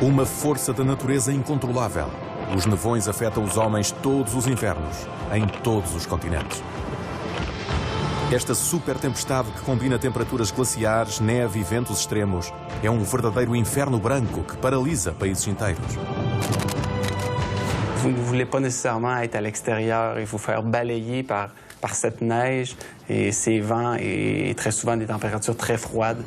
Uma força da natureza incontrolável. Os nevões afetam os homens todos os invernos, em todos os continentes. Esta super tempestade que combina temperaturas glaciares, neve e ventos extremos é um verdadeiro inferno branco que paralisa países inteiros. Vous ne voulez pas nécessairement être à l'extérieur et vous faire balayer par cette neige et ces vents et très souvent des températures très froides.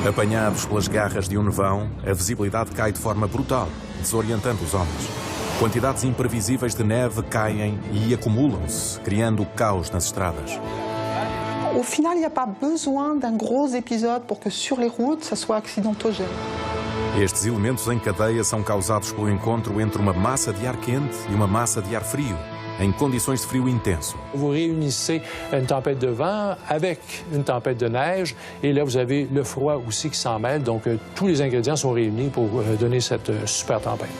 Apanhados pelas garras de um nevão, a visibilidade cai de forma brutal, desorientando os homens. Quantidades imprevisíveis de neve caem e acumulam-se, criando caos nas estradas. Au final, il n'y a pas besoin d'un gros épisode pour que sur les routes, ça soit accidentogène. Estes elementos em cadeia são causados pelo encontro entre uma massa de ar quente e uma massa de ar frio, em condições de frio intenso. Vous réunissez une tempête de vent avec une tempête de neige et là vous avez le froid aussi qui s'en mêle, donc tous les ingrédients sont réunis pour donner cette super tempête.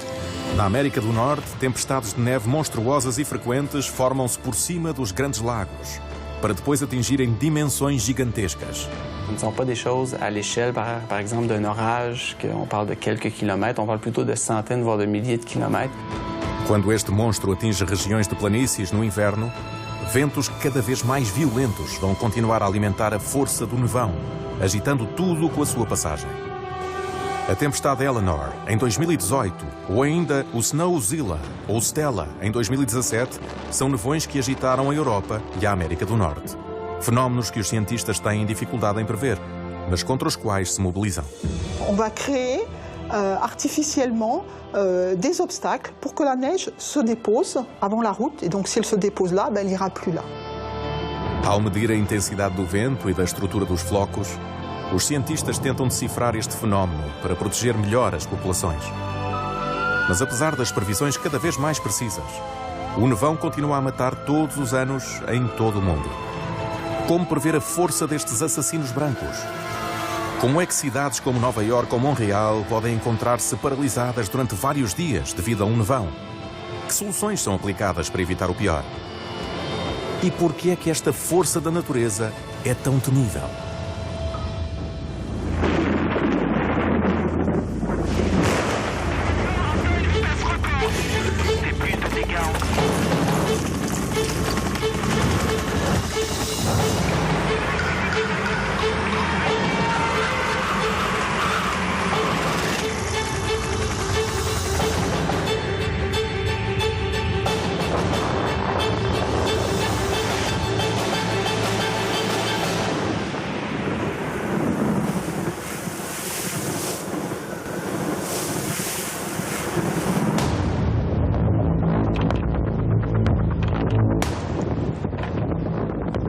Na América do Norte, tempestades de neve monstruosas e frequentes formam-se por cima dos grandes lagos, para depois atingirem dimensões gigantescas. Ce ne sont pas des choses à l'échelle, par exemple, d'un orage, qu'on parle de quelques kilomètres, on parle plutôt de centaines, voire de milliers de kilomètres. Quando este monstro atinge regiões de planícies no inverno, ventos cada vez mais violentos vão continuar a alimentar a força do nevão, agitando tudo com a sua passagem. A tempestade Eleanor, em 2018, ou ainda o Snowzilla ou Stella, em 2017, são nevões que agitaram a Europa e a América do Norte. Fenómenos que os cientistas têm dificuldade em prever, mas contra os quais se mobilizam. On va créer artificiellement des obstacles pour que la neige se dépose avant la route. Et donc si elle se dépose là, elle n'ira plus là. Ao medir a intensidade do vento e da estrutura dos flocos, os cientistas tentam decifrar este fenómeno para proteger melhor as populações. Mas apesar das previsões cada vez mais precisas, o nevão continua a matar todos os anos em todo o mundo. Como prever a força destes assassinos brancos? Como é que cidades como Nova Iorque ou Montreal podem encontrar-se paralisadas durante vários dias devido a um nevão? Que soluções são aplicadas para evitar o pior? E por que é que esta força da natureza é tão temível?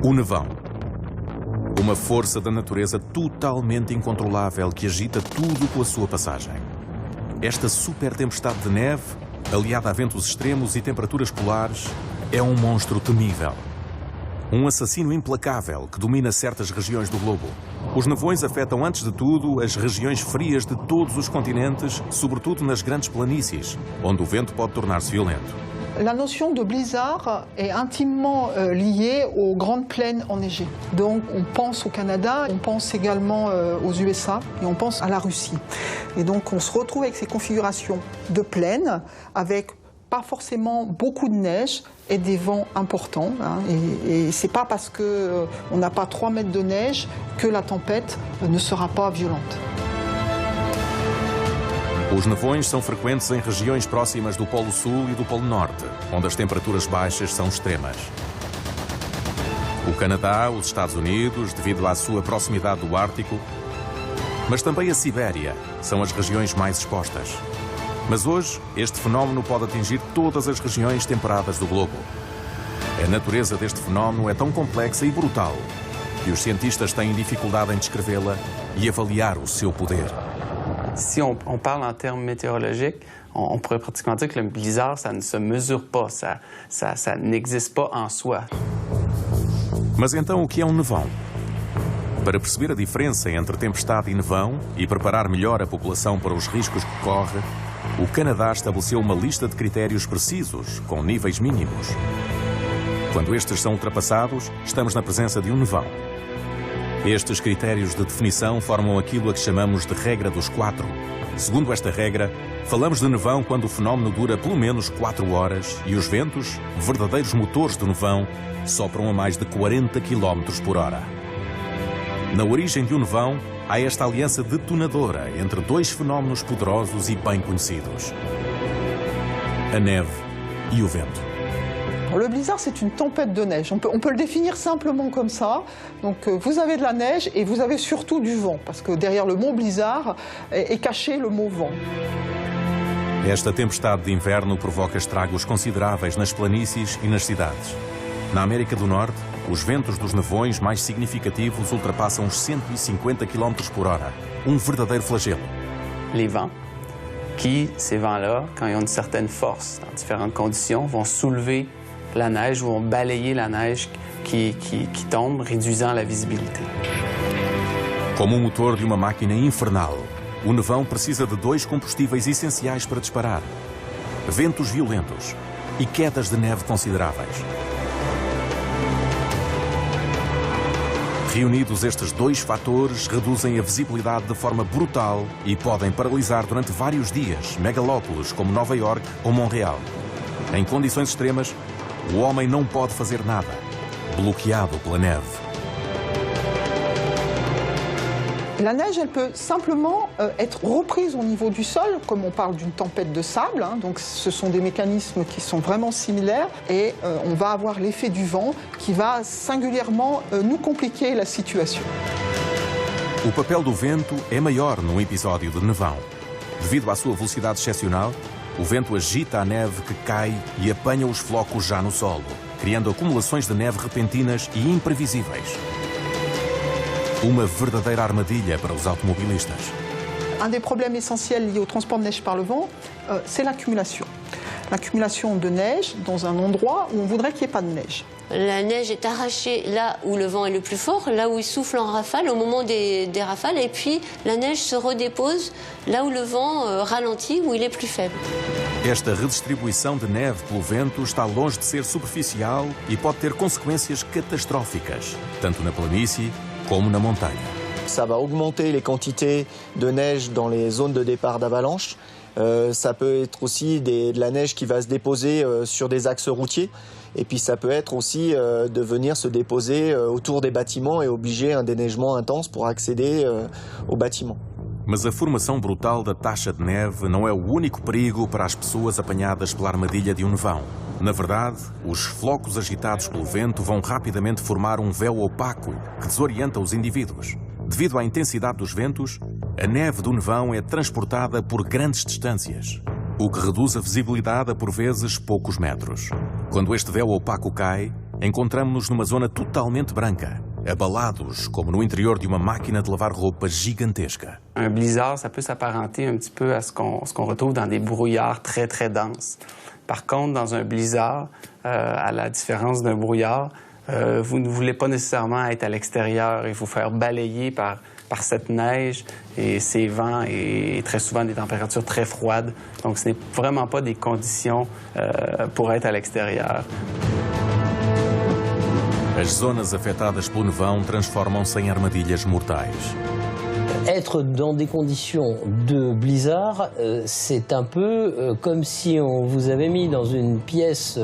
O nevão. Uma força da natureza totalmente incontrolável que agita tudo com a sua passagem. Esta super tempestade de neve, aliada a ventos extremos e temperaturas polares, é um monstro temível. Um assassino implacável que domina certas regiões do globo. Os nevões afetam, antes de tudo, as regiões frias de todos os continentes, sobretudo nas grandes planícies, onde o vento pode tornar-se violento. La notion de blizzard est intimement liée aux grandes plaines enneigées. Donc on pense au Canada, on pense également aux USA et on pense à la Russie. Et donc on se retrouve avec ces configurations de plaines avec pas forcément beaucoup de neige et des vents importants. Hein, et c'est pas parce qu'on n'a pas 3 mètres de neige que la tempête ne sera pas violente. Os nevões são frequentes em regiões próximas do Polo Sul e do Polo Norte, onde as temperaturas baixas são extremas. O Canadá, os Estados Unidos, devido à sua proximidade do Ártico, mas também a Sibéria, são as regiões mais expostas. Mas hoje, este fenómeno pode atingir todas as regiões temperadas do globo. A natureza deste fenómeno é tão complexa e brutal que os cientistas têm dificuldade em descrevê-la e avaliar o seu poder. Si on parle en termes météorologiques, on pourrait pratiquement dire que le blizzard, ça ne se mesure pas, ça n'existe pas en soi. Mas então o que é um nevão? Para perceber a diferença entre tempestade e nevão e preparar melhor a população para os riscos que corre, o Canadá estabeleceu uma lista de critérios precisos, com níveis mínimos. Quando estes são ultrapassados, estamos na presença de um nevão. Estes critérios de definição formam aquilo a que chamamos de regra dos 4. Segundo esta regra, falamos de nevão quando o fenómeno dura pelo menos 4 horas e os ventos, verdadeiros motores do nevão, sopram a mais de 40 km por hora. Na origem de um nevão, há esta aliança detonadora entre dois fenómenos poderosos e bem conhecidos: a neve e o vento. Le blizzard, c'est une tempête de neige. On peut le définir simplement comme ça. Donc, vous avez de la neige et vous avez surtout du vent, parce que derrière le mot blizzard est caché le mot vent. Esta tempestade de inverno provoca estragos consideráveis nas planícies e nas cidades. Na América do Norte, os ventos dos nevões mais significativos ultrapassam os 150 km por hora. Um verdadeiro flagelo. Les vents, ces vents-là, quand ils ont une certaine force, dans différentes conditions, vont soulever la neige ou vont balayer la neige qui tombe, réduisant la visibilité. Como o motor de uma máquina infernal, o nevão precisa de dois combustíveis essenciais para disparar: ventos violentos e quedas de neve consideráveis. Reunidos, estes dois fatores reduzem a visibilidade de forma brutal e podem paralisar durante vários dias megalópolis como Nova Iorque ou Montreal. Em condições extremas, o homem não pode fazer nada, bloqueado pela neve. La neige, elle peut simplement être reprise au niveau du sol, comme on parle d'une tempête de sable. Donc ce sont des mécanismes qui sont vraiment similaires et on va avoir l'effet du vent qui va singulièrement nous compliquer la situation. O papel do vento é maior num episódio de nevão. Devido à sua velocidade excepcional, o vento agita a neve que cai e apanha os flocos já no solo, criando acumulações de neve repentinas e imprevisíveis. Uma verdadeira armadilha para os automobilistas. Un des problèmes essentiels liés au transport de neige par le vent, c'est l'accumulation. L'accumulation de neige dans un endroit où on voudrait qu'il n'y ait pas de neige. La neige est arrachée là où le vent est le plus fort, là où il souffle en rafale, au moment des rafales, et puis la neige se redépose là où le vent ralentit, où il est plus faible. Esta redistribuição de neve pelo vento está longe de ser superficial e pode ter consequências catastróficas, tanto na planície como na montanha. Ça va augmenter les quantités de neige dans les zones de départ d'avalanche. Ça peut être aussi de la neige qui va se déposer sur des axes routiers. Et puis ça peut être aussi de venir se déposer autour des bâtiments et obliger un déneigement intense pour accéder aux bâtiments. Mas a formação brutal da taxa de neve não é o único perigo para as pessoas apanhadas pela armadilha de um nevão. Na verdade, os flocos agitados pelo vento vão rapidamente formar um véu opaco que desorienta os indivíduos. Devido à intensidade dos ventos, a neve do nevão é transportada por grandes distâncias, o que reduz a visibilidade a, por vezes, poucos metros. Quando este véu opaco cai, encontramos-nos numa zona totalmente branca, abalados como no interior de uma máquina de lavar roupa gigantesca. Un blizzard, ça peut s'apparenter un petit peu à ce qu'on retrouve dans des brouillards très, très denses. Par contre, dans un blizzard, à la différence d'un brouillard, vous ne voulez pas nécessairement être à l'extérieur et vous faire balayer par cette neige et ces vents et très souvent des températures très froides. Donc, ce n'est vraiment pas des conditions pour être à l'extérieur. As zonas afetadas pelo nevão transformam-se em armadilhas mortais. Être dans des conditions de blizzard, c'est un peu comme si on vous avait mis dans une pièce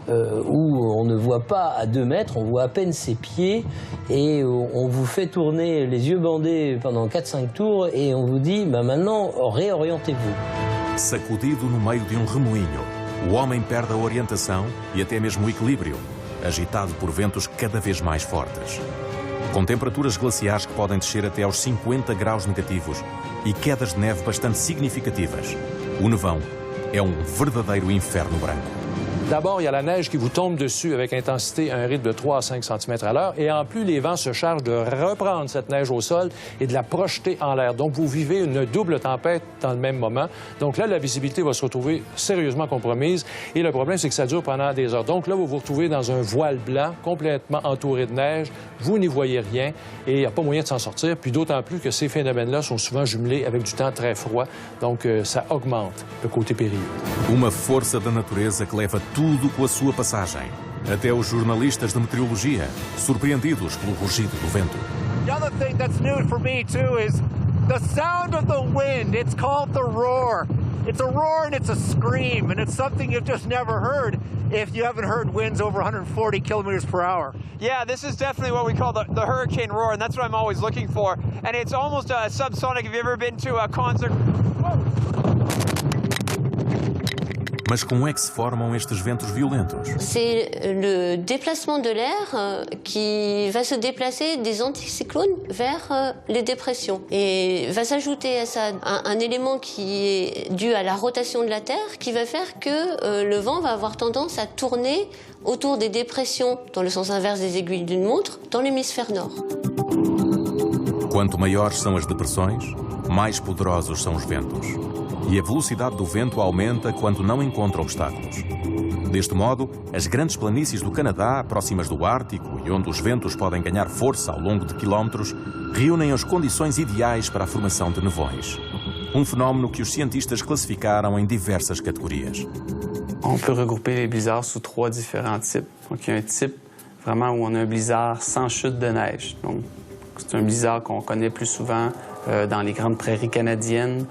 où on ne voit pas à 2 mètres, on voit à peine ses pieds et on vous fait tourner les yeux bandés pendant 4-5 tours et on vous dit maintenant réorientez-vous. Sacudido no meio de um remoinho, o homem perde a orientação e até mesmo o equilíbrio, agitado por ventos cada vez mais fortes. Com temperaturas glaciares que podem descer até aos 50 graus negativos e quedas de neve bastante significativas, o nevão é um verdadeiro inferno branco. D'abord, il y a la neige qui vous tombe dessus avec intensité à un rythme de 3 à 5 cm à l'heure. Et en plus, les vents se chargent de reprendre cette neige au sol et de la projeter en l'air. Donc, vous vivez une double tempête dans le même moment. Donc là, la visibilité va se retrouver sérieusement compromise. Et le problème, c'est que ça dure pendant des heures. Donc là, vous vous retrouvez dans un voile blanc complètement entouré de neige. Vous n'y voyez rien et il n'y a pas moyen de s'en sortir. Puis d'autant plus que ces phénomènes-là sont souvent jumelés avec du temps très froid. Donc, ça augmente le côté périlleux. Uma força da natureza que leva tudo com a sua passagem. Até os jornalistas de meteorologia, surpreendidos pelo rugido do vento. other thing that's new for me too is the sound of the wind. It's called the roar. It's a roar and it's a scream, and it's something you've just never heard if you haven't heard winds over 140 kilometers per hour. Yeah, this is definitely what we call the hurricane roar, and that's what I'm always looking for. And it's almost subsonic. Have you ever been to a concert? Mas como é que se formam estes ventos violentos? C'est le déplacement de l'air qui va se déplacer des anticyclones vers les dépressions. Et va s'ajouter à ça un élément qui est dû à la rotation de la Terre qui va faire que le vent va avoir tendance à tourner autour des dépressions, dans le sens inverse des aiguilles d'une montre, dans l'hémisphère nord. Quanto maiores são as depressões, mais poderosos são os ventos. E a velocidade do vento aumenta quando não encontra obstáculos. Deste modo, as grandes planícies do Canadá, próximas do Ártico e onde os ventos podem ganhar força ao longo de quilómetros, reúnem as condições ideais para a formação de nevões. Um fenómeno que os cientistas classificaram em diversas categorias. On peut regrouper les blizzards sous 3 différents types. Donc, il y a un type vraiment où on a un blizzard sans chute de neige. Donc, c'est un blizzard qu'on connaît plus souvent dans les grandes prairies canadiennes,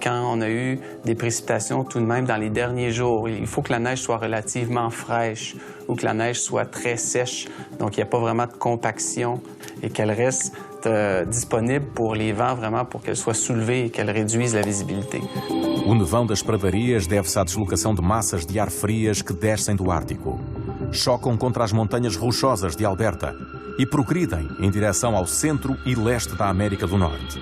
quand on a eu des précipitations tout de même dans les derniers jours. Il faut que la neige soit relativement fraîche ou que la neige soit très sèche, donc il n'y a pas vraiment de compaction et qu'elle reste disponible pour les vents, vraiment pour qu'elle soit soulevée et qu'elle réduise la visibilité. O nevão das pradarias deve-se à deslocação de massas de ar frias que descem do Ártico. Chocam contra as montanhas rochosas de Alberta e progridem em direção ao centro e leste da América do Norte.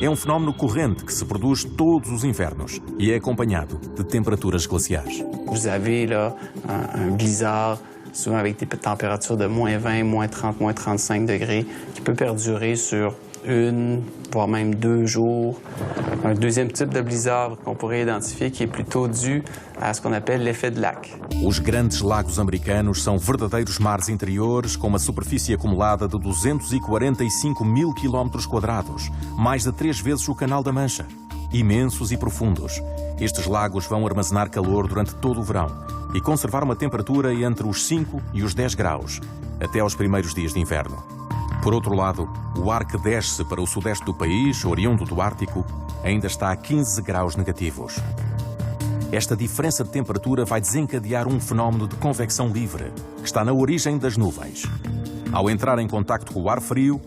É um fenómeno corrente que se produz todos os invernos e é acompanhado de temperaturas glaciares. Vous avez là un blizzard, souvent avec des températures de moins 20, moins 30, moins 35 degrés, qui peut perdurer sur 1, voire même 2 jours. Un deuxième type de blizzard qu'on pourrait identifier qui est plutôt dû à ce qu'on appelle l'effet de lac. Os grandes lagos americanos são verdadeiros mares interiores com uma superfície acumulada de 245 mil quilómetros quadrados, mais de 3 vezes o Canal da Mancha. Imensos e profundos, estes lagos vão armazenar calor durante todo o verão e conservar uma temperatura entre os 5 e os 10 graus, até aos primeiros dias de inverno. Por outro lado, o ar que desce para o sudeste do país, oriundo do Ártico, ainda está a 15 graus negativos. Esta diferença de temperatura vai desencadear um fenómeno de convecção livre, que está na origem das nuvens. Ao entrar em contacto com o ar frio,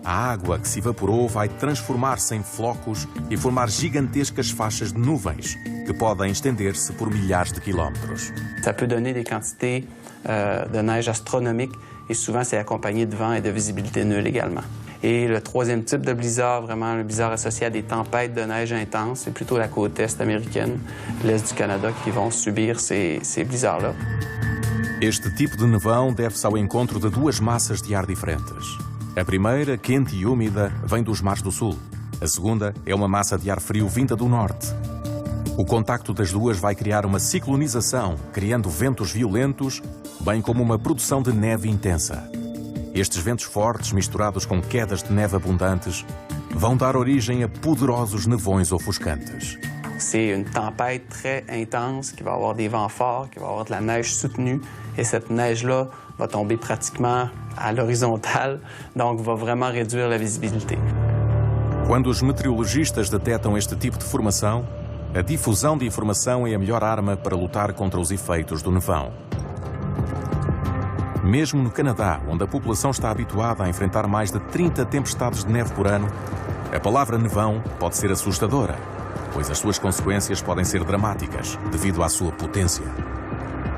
a água que se evaporou vai transformar-se em flocos e formar gigantescas faixas de nuvens, que podem estender-se por milhares de quilómetros. Ça peut donner des quantités de neige astronomiques et souvent c'est accompagné de vent et de visibilité nulle également. Et le troisième type de blizzard, vraiment le blizzard associé à des tempêtes de neige intenses, c'est plutôt la côte est américaine, l'est du Canada qui vont subir ces blizzards-là. Este tipo de nevão deve-se ao encontro de duas massas de ar diferentes. A primeira, quente e úmida, vem dos mares do sul. A segunda é uma massa de ar frio vinda do norte. O contacto das duas vai criar uma ciclonização, criando ventos violentos, bem como uma produção de neve intensa. Estes ventos fortes, misturados com quedas de neve abundantes, vão dar origem a poderosos nevões ofuscantes. C'est une tempête très intense qui va avoir des vents forts, qui va avoir de la neige soutenue, et cette neige-là va tomber pratiquement à l'horizontale, donc va vraiment réduire la visibilité. Quando os meteorologistas detectam este tipo de formação, a difusão de informação é a melhor arma para lutar contra os efeitos do nevão. Mesmo no Canadá, onde a população está habituada a enfrentar mais de 30 tempestades de neve por ano, a palavra nevão pode ser assustadora, pois as suas consequências podem ser dramáticas devido à sua potência.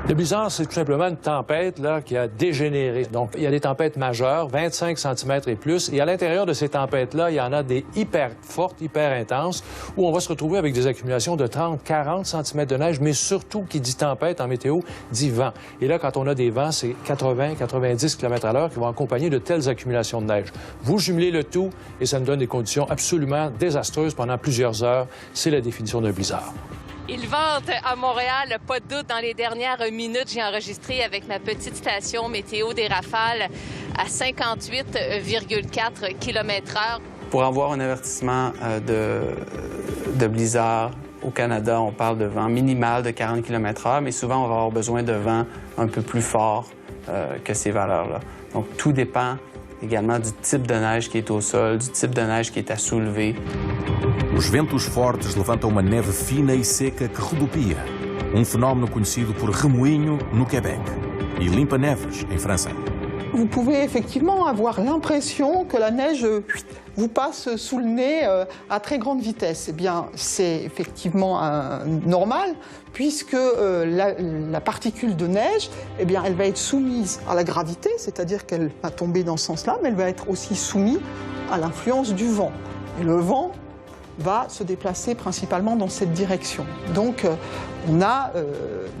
Le blizzard, c'est tout simplement une tempête là, qui a dégénéré. Donc, il y a des tempêtes majeures, 25 cm et plus, et à l'intérieur de ces tempêtes-là, il y en a des hyper fortes, hyper intenses, où on va se retrouver avec des accumulations de 30, 40 cm de neige, mais surtout, qui dit tempête en météo, dit vent. Et là, quand on a des vents, c'est 80, 90 km/h qui vont accompagner de telles accumulations de neige. Vous jumelez le tout, et ça nous donne des conditions absolument désastreuses pendant plusieurs heures. C'est la définition d'un blizzard. Il vente à Montréal, pas de doute. Dans les dernières minutes, j'ai enregistré avec ma petite station météo des rafales à 58,4 km/h. Pour avoir un avertissement de blizzard au Canada, on parle de vent minimal de 40 km/h, mais souvent on va avoir besoin de vent un peu plus fort que ces valeurs-là. Donc tout dépend également du type de neige qui est au sol, du type de neige qui est à soulever. Os ventos fortes levantam uma neve fina e seca que rodopia, fenómeno conhecido por remoinho no Québec e limpa-neves em França. Vous pouvez effectivement avoir l'impression que la neige vous passe sous le nez à très grande vitesse. Eh bien, c'est effectivement normal, puisque la particule de neige, eh bien, elle va être soumise à la gravité, c'est-à-dire qu'elle va tomber dans ce sens-là, mais elle va être aussi soumise à l'influence du vent. Et le vent va se déplacer principalement dans cette direction. Donc, on a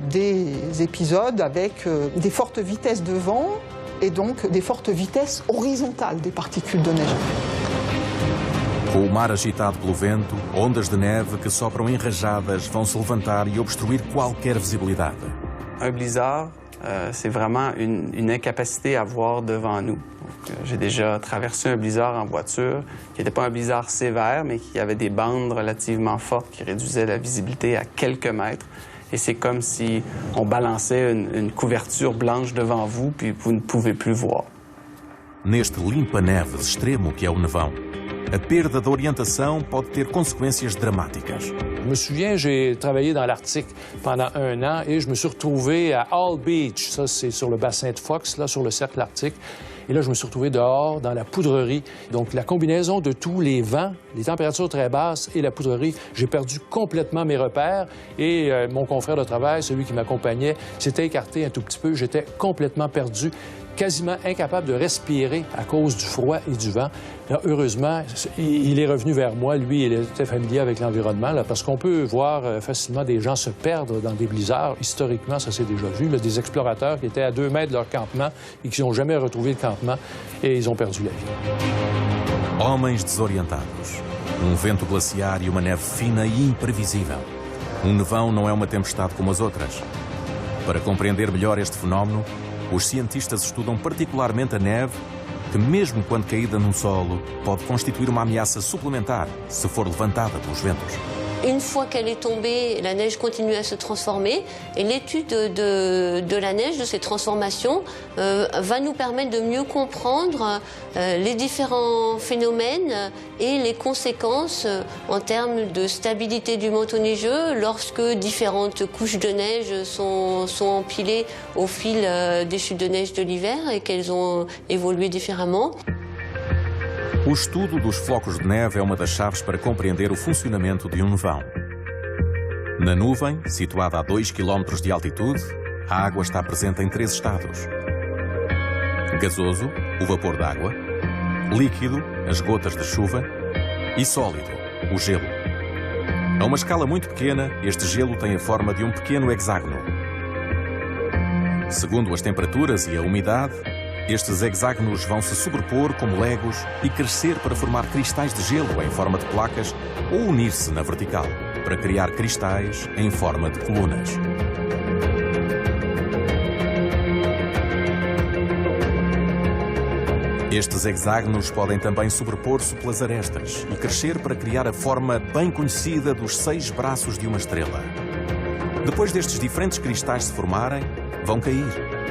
des épisodes avec des fortes vitesses de vent, et donc des fortes vitesses horizontales des particules de neige. Com o mar agitado pelo vento, ondas de neve que sopram enrajadas vão se levantar e obstruir qualquer visibilidade. Un blizzard, c'est vraiment une incapacité à voir devant nous. J'ai déjà traversé un blizzard en voiture, qui n'était pas un blizzard sévère, mais qui avait des bandes relativement fortes qui réduisaient la visibilité à quelques mètres. Et c'est comme si on balançait une couverture blanche devant vous, puis vous ne pouvez plus voir. Neste limpa-neves extremo que é o nevão, a perda de orientação pode ter consequências dramáticas. Je me souviens, j'ai travaillé dans l'Arctique pendant 1 an et je me suis retrouvé à Hall Beach. Ça, c'est sur le bassin de Fox, là, sur le cercle arctique. Et là, je me suis retrouvé dehors, dans la poudrerie. Donc, la combinaison de tous les vents, les températures très basses et la poudrerie, j'ai perdu complètement mes repères. Et mon confrère de travail, celui qui m'accompagnait, s'était écarté un tout petit peu. J'étais complètement perdu, quasiment incapable de respirer à cause du froid et du vent. Là, heureusement, il est revenu vers moi. Lui, il était familier avec l'environnement, là, parce qu'on peut voir facilement des gens se perdre dans des blizzards. Historiquement, ça s'est déjà vu. Là, des explorateurs qui étaient à 2 mètres de leur campement et qui n'ont jamais retrouvé le campement et ils ont perdu la vie. Homens desorientados, vento glaciar e uma neve fina e imprevisível. Nevão não é uma tempestade como as outras. Para compreender melhor este fenómeno, os cientistas estudam particularmente a neve, que mesmo quando caída num solo, pode constituir uma ameaça suplementar se for levantada pelos ventos. Une fois qu'elle est tombée, la neige continue à se transformer et l'étude de la neige, de ces transformations, va nous permettre de mieux comprendre les différents phénomènes et les conséquences en termes de stabilité du manteau neigeux lorsque différentes couches de neige sont empilées au fil des chutes de neige de l'hiver et qu'elles ont évolué différemment. O estudo dos flocos de neve é uma das chaves para compreender o funcionamento de nevão. Na nuvem, situada a 2 km de altitude, a água está presente em 3 estados. Gasoso, o vapor d'água, líquido, as gotas de chuva, e sólido, o gelo. A uma escala muito pequena, este gelo tem a forma de um pequeno hexágono. Segundo as temperaturas e a umidade, estes hexágonos vão se sobrepor como legos e crescer para formar cristais de gelo em forma de placas ou unir-se na vertical para criar cristais em forma de colunas. Estes hexágonos podem também sobrepor-se pelas arestas e crescer para criar a forma bem conhecida dos 6 braços de uma estrela. Depois destes diferentes cristais se formarem, vão cair.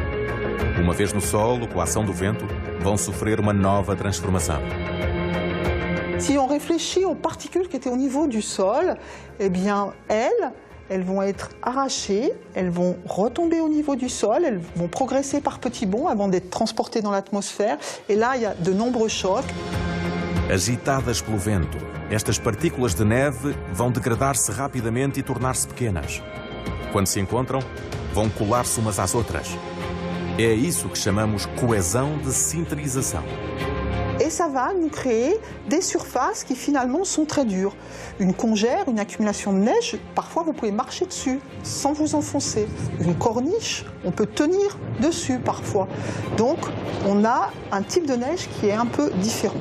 Uma vez no solo, com a ação do vento, vão sofrer uma nova transformação. Si on réfléchit aux particules qui étaient au niveau du sol, eh bien, elles vont être arrachées, elles vont retomber au niveau du sol, elles vont progresser par petits bonds avant d'être transportées dans l'atmosphère. Et là, il y a de nombreux chocs. Agitadas pelo vento, estas partículas de neve vão degradar-se rapidamente e tornar-se pequenas. Quando se encontram, vão colar-se umas às outras. É isso que chamamos coesão de sinterização. Et ça va nous créer des surfaces qui finalement sont très dures. Une congère, une accumulation de neige, parfois vous pouvez marcher dessus sans vous enfoncer. Une corniche, on peut tenir dessus parfois. Donc on a un type de neige qui est un peu différent.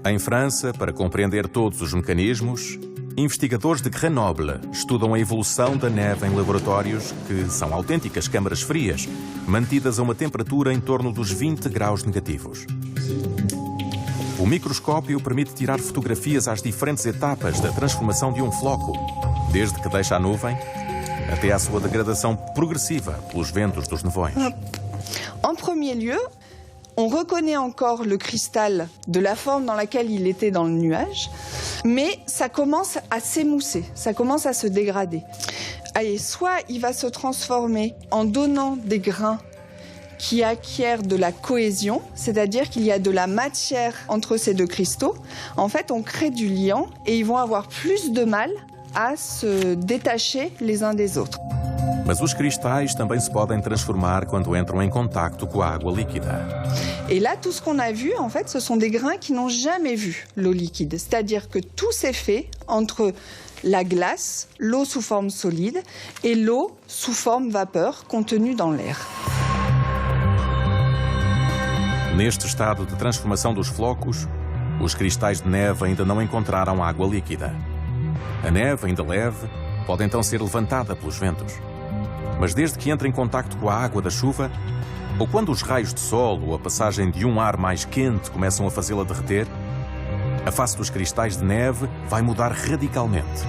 Em França, para compreender todos os mecanismos, investigadores de Grenoble estudam a evolução da neve em laboratórios que são autênticas câmaras frias, mantidas a uma temperatura em torno dos 20 graus negativos. O microscópio permite tirar fotografias às diferentes etapas da transformação de um floco, desde que deixa a nuvem até à sua degradação progressiva pelos ventos dos nevões. En premier lieu, On reconnaît encore le cristal de la forme dans laquelle il était dans le nuage, mais ça commence à s'émousser, ça commence à se dégrader. Et soit il va se transformer en donnant des grains qui acquièrent de la cohésion, c'est-à-dire qu'il y a de la matière entre ces deux cristaux. En fait, on crée du liant et ils vont avoir plus de mal a se détacher les uns des autres. Mas os cristais também se podem transformar quando entram em contacto com a água líquida. Et là, tout ce qu'on a vu, en fait, ce sont des grains qui n'ont jamais vu l'eau liquide. C'est-à-dire que tout s'est fait entre la glace, l'eau sous forme solide, et l'eau sous forme vapeur contenue dans l'air. Neste estado de transformação dos flocos, os cristais de neve ainda não encontraram água líquida. A neve, ainda leve, pode então ser levantada pelos ventos. Mas desde que entra em contacto com a água da chuva, ou quando os raios de sol ou a passagem de um ar mais quente começam a fazê-la derreter, a face dos cristais de neve vai mudar radicalmente.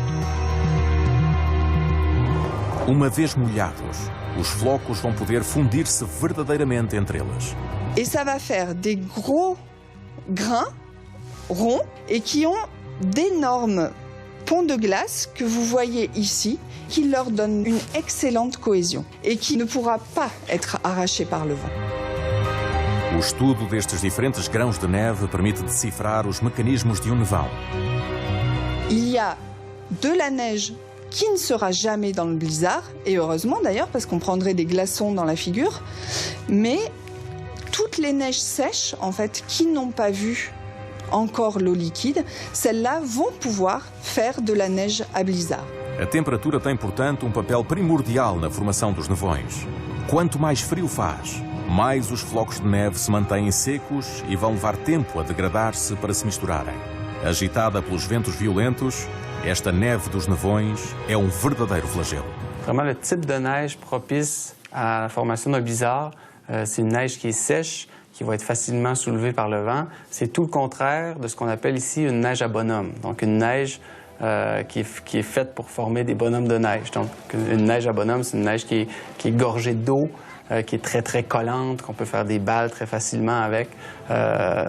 Uma vez molhados, os flocos vão poder fundir-se verdadeiramente entre eles. Et ça va faire des gros grains ronds et qui ont d'énormes ponts de glace que vous voyez ici, qui leur donnent une excellente cohésion et qui ne pourra pas être arraché par le vent. O estudo destes diferentes grãos de neve permite decifrar os mecanismos de um nevão. Il y a de la neige qui ne sera jamais dans le blizzard, et heureusement d'ailleurs, parce qu'on prendrait des glaçons dans la figure, mais toutes les neiges sèches, en fait, qui n'ont pas vu encore l'eau liquide, celles-là vont pouvoir faire de la neige à blizzard. A temperatura tem, portanto, papel primordial na formação dos nevões. Quanto mais frio faz, mais os flocos de neve se mantêm secos e vão levar tempo a degradar-se para se misturarem. Agitada pelos ventos violentos, esta neve dos nevões é verdadeiro flagelo. Vraiment, le type de neige propice à la formation d'un blizzard, c'est une neige qui est sèche, qui va être facilement soulevée par le vent. C'est tout le contraire de ce qu'on appelle ici une neige à bonhomme. Donc une neige qui est faite pour former des bonhommes de neige. Donc une neige à bonhomme, c'est une neige qui est gorgée d'eau, qui est très très collante, qu'on peut faire des balles très facilement avec.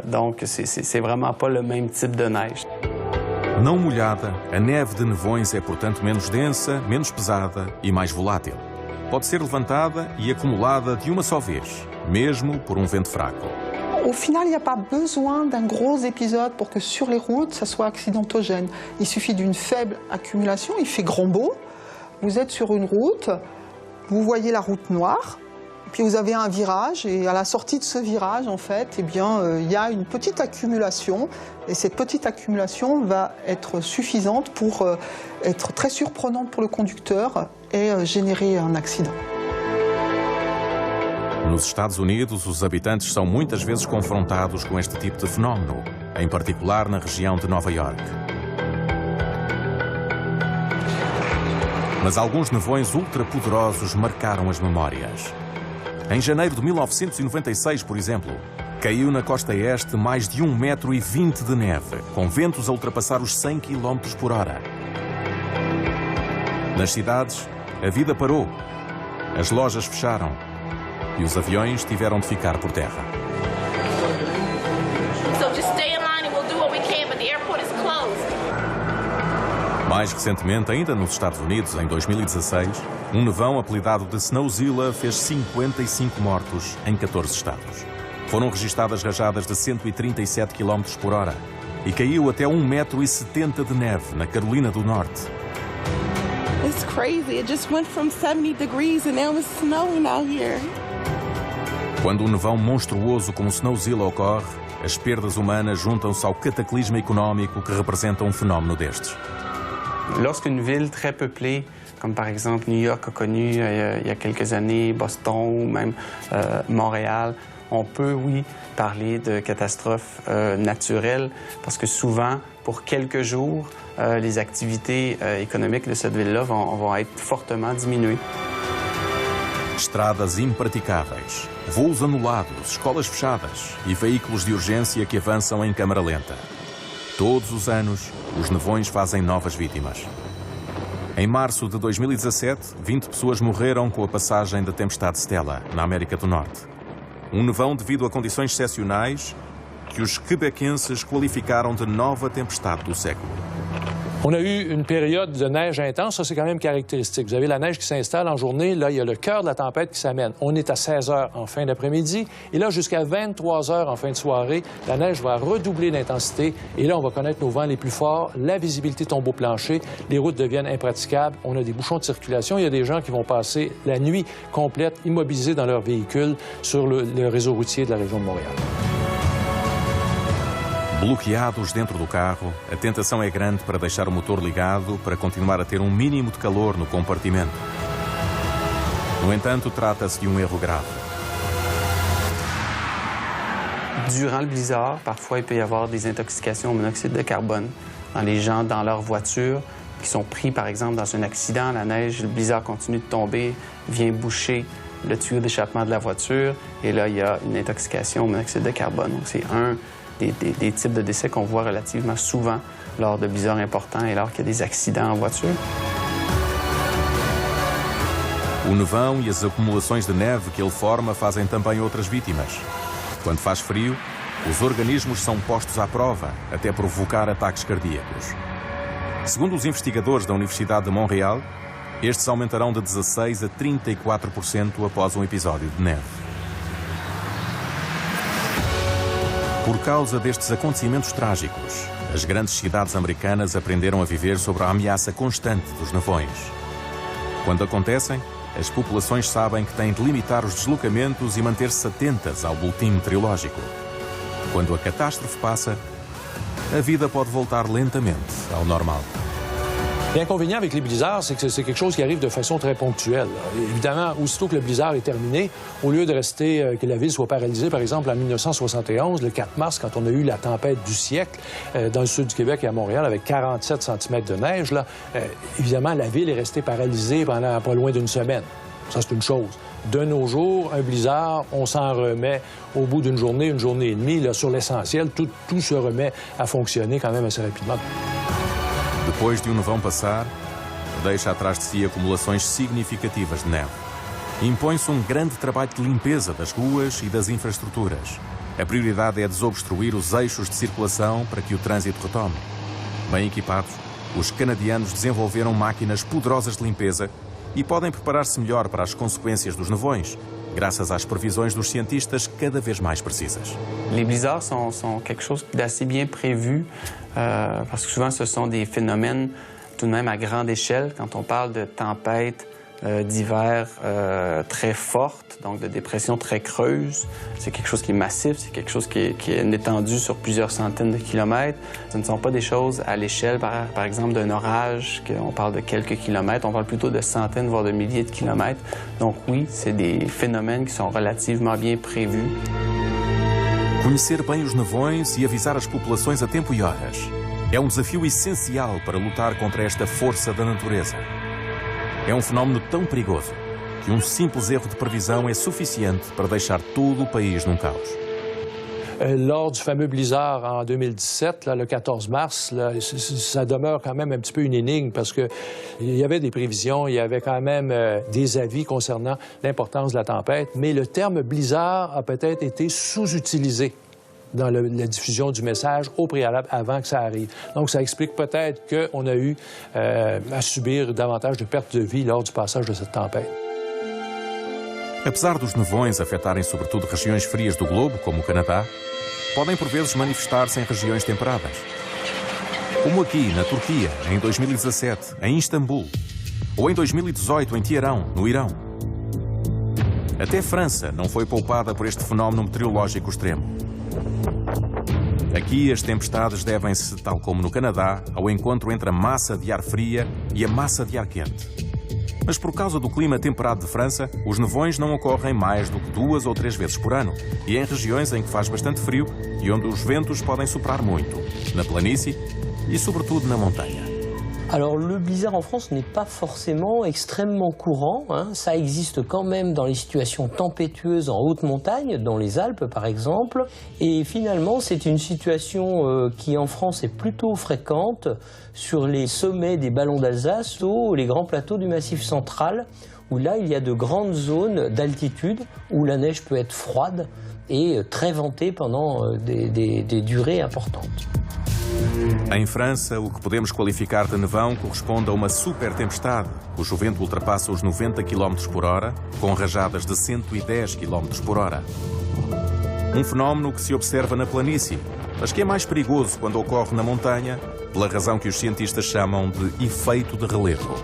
Donc c'est vraiment pas le même type de neige. Não molhada, a neve de nevões é, portanto, menos densa, menos pesada e mais volátil. Pode ser levantada e acumulada de uma só vez, mesmo por vento fraco. Au final, il n'y a pas besoin d'un gros épisode pour que sur les routes, ça soit accidentogène. Il suffit d'une faible accumulation, il fait grand beau, vous êtes sur une route, vous voyez la route noire, puis vous avez un virage, et à la sortie de ce virage, en fait, eh bien, il y a une petite accumulation, et cette petite accumulation va être suffisante pour être très surprenante pour le conducteur et générer un accident. Nos Estados Unidos, os habitantes são muitas vezes confrontados com este tipo de fenómeno, em particular na região de Nova York. Mas alguns nevões ultrapoderosos marcaram as memórias. Em janeiro de 1996, por exemplo, caiu na costa este mais de 1,20 metro de neve, com ventos a ultrapassar os 100 km por hora. Nas cidades, a vida parou, as lojas fecharam e os aviões tiveram de ficar por terra. Mais recentemente, ainda nos Estados Unidos, em 2016, um nevão apelidado de Snowzilla fez 55 mortos em 14 estados. Foram registadas rajadas de 137 km por hora e caiu até 1,70 metro de neve na Carolina do Norte. It's crazy. It just went from 70 degrees and now it's snowing out here. Quando um nevão monstruoso como Snowzilla ocorre, as perdas humanas juntam-se ao cataclisma económico que representa fenómeno destes. Lorsqu'une ville très peuplée, comme par exemple New York a connu il y a quelques années, Boston ou même Montréal, on peut, oui, parler de catastrophes naturelles parce que souvent, pour quelques jours, les activités économiques de cette ville-là vont être fortement diminuées. Estradas impraticáveis, voos anulados, escolas fechadas e veículos de urgência que avançam em câmara lenta. Todos os anos, os nevões fazem novas vítimas. Em março de 2017, 20 pessoas morreram com a passagem da tempestade Stella, na América do Norte. Um nevão devido a condições excepcionais que os quebequenses qualificaram de nova tempestade do século. On a eu une période de neige intense, ça c'est quand même caractéristique. Vous avez la neige qui s'installe en journée, là il y a le cœur de la tempête qui s'amène. On est à 16 heures en fin d'après-midi et là jusqu'à 23 heures en fin de soirée, la neige va redoubler d'intensité et là on va connaître nos vents les plus forts, la visibilité tombe au plancher, les routes deviennent impraticables, on a des bouchons de circulation, il y a des gens qui vont passer la nuit complète immobilisés dans leur véhicule sur le réseau routier de la région de Montréal. Bloqueados dentro do carro, a tentação é grande para deixar o motor ligado para continuar a ter um mínimo de calor no compartimento. No entanto, trata-se de um erro grave. Durant le blizzard, parfois, il peut y avoir des intoxications au monoxyde de carbone dans les gens, dans leur voiture, qui sont pris, par exemple, dans un accident. La neige, le blizzard continue de tomber, vient boucher le tuyau d'échappement de la voiture, et là, il y a une intoxication au monoxyde de carbone. Donc, c'est un des types de décès qu'on voit relativement souvent lors de blizzards importants et lors qu'il y a des accidents en voiture. O nevão e as acumulações de neve que ele forma fazem também outras vítimas. Quando faz frio, os organismos são postos à prova, até provocar ataques cardíacos. Segundo os investigadores da Universidade de Montréal, estes aumentarão de 16% a 34% após um episódio de neve. Por causa destes acontecimentos trágicos, as grandes cidades americanas aprenderam a viver sobre a ameaça constante dos nevões. Quando acontecem, as populações sabem que têm de limitar os deslocamentos e manter-se atentas ao boletim meteorológico. Quando a catástrofe passa, a vida pode voltar lentamente ao normal. L'inconvénient avec les blizzards, c'est que c'est quelque chose qui arrive de façon très ponctuelle. Évidemment, aussitôt que le blizzard est terminé, au lieu de rester, que la ville soit paralysée, par exemple, en 1971, le 4 mars, quand on a eu la tempête du siècle dans le sud du Québec et à Montréal, avec 47 cm de neige, là, évidemment, la ville est restée paralysée pendant pas loin d'une semaine. Ça, c'est une chose. De nos jours, un blizzard, on s'en remet au bout d'une journée, une journée et demie. Là, sur l'essentiel, tout se remet à fonctionner quand même assez rapidement. Depois de um nevão passar, deixa atrás de si acumulações significativas de neve. Impõe-se um grande trabalho de limpeza das ruas e das infraestruturas. A prioridade é desobstruir os eixos de circulação para que o trânsito retome. Bem equipados, os canadianos desenvolveram máquinas poderosas de limpeza e podem preparar-se melhor para as consequências dos nevões, graças às previsões dos cientistas cada vez mais precisas. Les blizzards sont quelque chose d'assez bien prévu parce que souvent ce sont des phénomènes tout de même à grande échelle quand on parle de tempêtes d'hiver très fortes, donc de dépressions très creuses. C'est quelque chose qui est massif, c'est quelque chose qui est étendu sur plusieurs centaines de kilomètres. Ce ne sont pas des choses à l'échelle, par exemple, d'un orage, qu'on parle de quelques kilomètres. On parle plutôt de centaines, voire de milliers de kilomètres. Donc oui, c'est des phénomènes qui sont relativement bien prévus. Conhecer bem os nevões e avisar as populações a tempo e horas é um desafio essencial para lutar contra esta força da natureza. É um fenómeno tão perigoso que um simples erro de previsão é suficiente para deixar todo o país num caos. Lors du fameux blizzard en 2017, là, le 14 mars, là, ça demeure quand même un petit peu une énigme parce qu'il y avait des prévisions, il y avait quand même des avis concernant l'importance de la tempête, mais le terme blizzard a peut-être été sous-utilisé dans la diffusion du message au préalable avant que ça arrive. Donc, ça explique peut-être qu'on a eu à subir davantage de pertes de vie lors du passage de cette tempête. Apesar dos nevões afetarem sobretudo regiões frias do globo, como o Canadá, podem por vezes manifestar-se em regiões temperadas. Como aqui, na Turquia, em 2017, em Istambul, ou em 2018, em Teherão, no Irão. Até França não foi poupada por este fenómeno meteorológico extremo. Aqui as tempestades devem-se, tal como no Canadá, ao encontro entre a massa de ar fria e a massa de ar quente. Mas por causa do clima temperado de França, os nevões não ocorrem mais do que 2 ou 3 vezes por ano, e em regiões em que faz bastante frio e onde os ventos podem soprar muito, na planície e sobretudo na montanha. Alors le blizzard en France n'est pas forcément extrêmement courant, hein. Ça existe quand même dans les situations tempétueuses en haute montagne, dans les Alpes par exemple, et finalement c'est une situation qui en France est plutôt fréquente sur les sommets des Ballons d'Alsace ou les grands plateaux du Massif central, où là, il y a de grandes zones d'altitude où la neige peut être froide et très ventée pendant des durées importantes. Em França, o que podemos qualificar de nevão corresponde a uma super tempestade, cujo vento ultrapassa os 90 km por hora, com rajadas de 110 km por hora. Um fenómeno que se observa na planície, mas que é mais perigoso quando ocorre na montanha, pela razão que os cientistas chamam de efeito de relevo.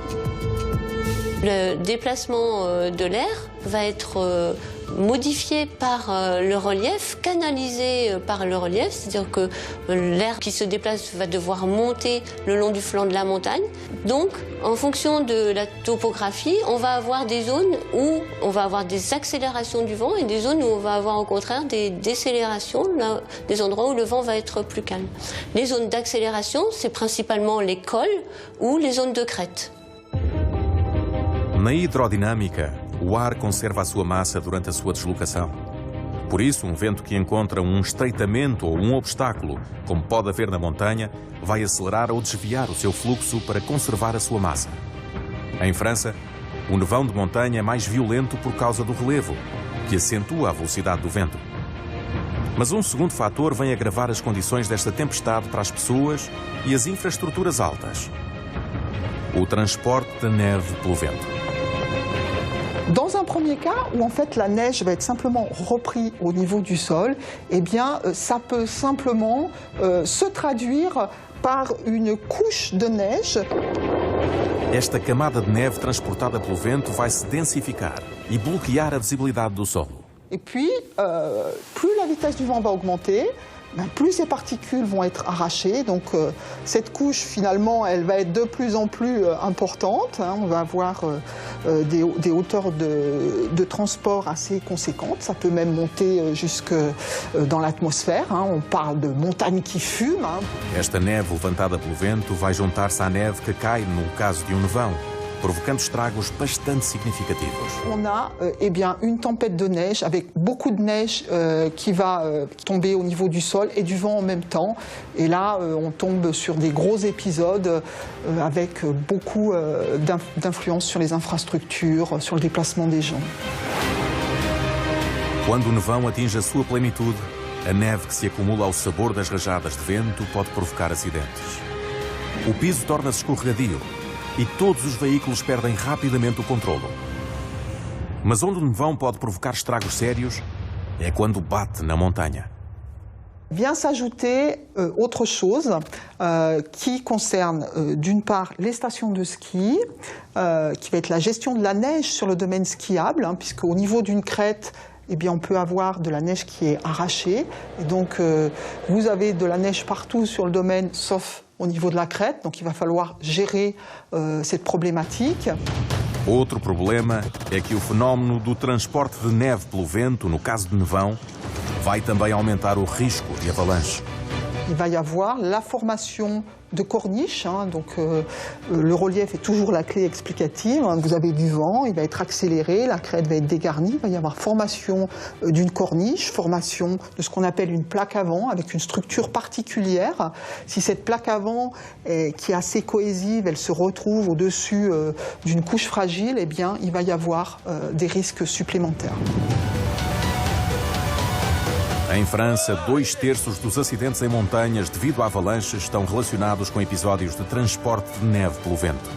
Le déplacement de l'air va être modifié par le relief, canalisé par le relief, c'est-à-dire que l'air qui se déplace va devoir monter le long du flanc de la montagne. Donc, en fonction de la topographie, on va avoir des zones où on va avoir des accélérations du vent et des zones où on va avoir au contraire des décélérations, là, des endroits où le vent va être plus calme. Les zones d'accélération, c'est principalement les cols ou les zones de crête. Na hidrodinâmica, o ar conserva a sua massa durante a sua deslocação. Por isso, um vento que encontra um estreitamento ou um obstáculo, como pode haver na montanha, vai acelerar ou desviar o seu fluxo para conservar a sua massa. Em França, o nevão de montanha é mais violento por causa do relevo, que acentua a velocidade do vento. Mas um segundo fator vem agravar as condições desta tempestade para as pessoas e as infraestruturas altas: o transporte da neve pelo vento. Dans un premier cas, où en fait la neige va être simplement reprise au niveau du sol, eh bien ça peut simplement se traduire par une couche de neige. Esta camada de neve transportada pelo vento vai se densificar e bloquear a visibilidade do solo. Et puis, plus la vitesse du vent va augmenter, plus ces particules vont être arrachées. Donc cette couche, finalement, elle va être de plus en plus importante. On va avoir des hauteurs de transport assez conséquentes. Ça peut même monter jusque dans l'atmosphère. On parle de montagne qui fume. Esta neve levantada pelo vento vai juntar-se à neve que cai no caso de um nevão, provocando estragos bastante significativos. On a eh bien, une tempête de neige avec beaucoup de neige qui va tomber au niveau du sol et du vent en même temps. Et là, on tombe sur des gros épisodes avec beaucoup d'influence sur les infrastructures, sur le déplacement des gens. Quando o nevão atinge a sua plenitude, a neve que se acumula ao sabor das rajadas de vento pode provocar acidentes. O piso torna-se escorregadio e todos os veículos perdem rapidamente o controlo. Mas onde o nevão pode provocar estragos sérios é quando bate na montanha. Vient s'ajouter autre chose qui concerne d'une part les stations de ski, qui va être la gestion de la neige sur le domaine skiable, puisque au niveau d'une crête, eh bien, on peut avoir de la neige qui est arrachée. Et donc, vous avez de la neige partout sur le domaine, sauf au niveau de la crête. Donc, il va falloir gérer cette problématique. Outro problema é que o fenómeno do transporte de neve pelo vento, no caso de nevão, vai também aumentar o risco de avalanche. Il va y avoir la formation de corniches, donc le relief est toujours la clé explicative. Vous avez du vent, il va être accéléré, la crête va être dégarnie, il va y avoir formation d'une corniche, formation de ce qu'on appelle une plaque à vent avec une structure particulière. Si cette plaque à vent qui est assez cohésive, elle se retrouve au-dessus d'une couche fragile, eh bien, il va y avoir des risques supplémentaires. Em França, 2/3 dos acidentes em montanhas devido a avalanches estão relacionados com episódios de transporte de neve pelo vento.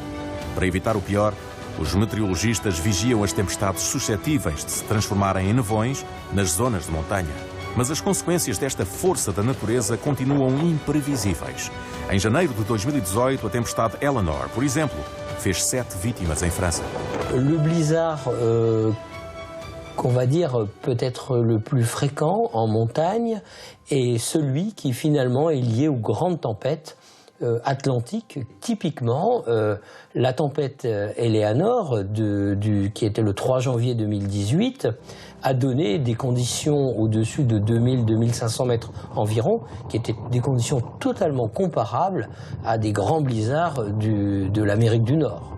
Para evitar o pior, os meteorologistas vigiam as tempestades suscetíveis de se transformarem em nevões nas zonas de montanha. Mas as consequências desta força da natureza continuam imprevisíveis. Em janeiro de 2018, a tempestade Eleanor, por exemplo, fez 7 vítimas em França. Le blizzard qu'on va dire peut-être le plus fréquent en montagne est celui qui finalement est lié aux grandes tempêtes atlantiques. Typiquement, la tempête Eleanor, qui était le 3 janvier 2018, a donné des conditions au-dessus de 2000-2500 mètres environ, qui étaient des conditions totalement comparables à des grands blizzards de l'Amérique du Nord.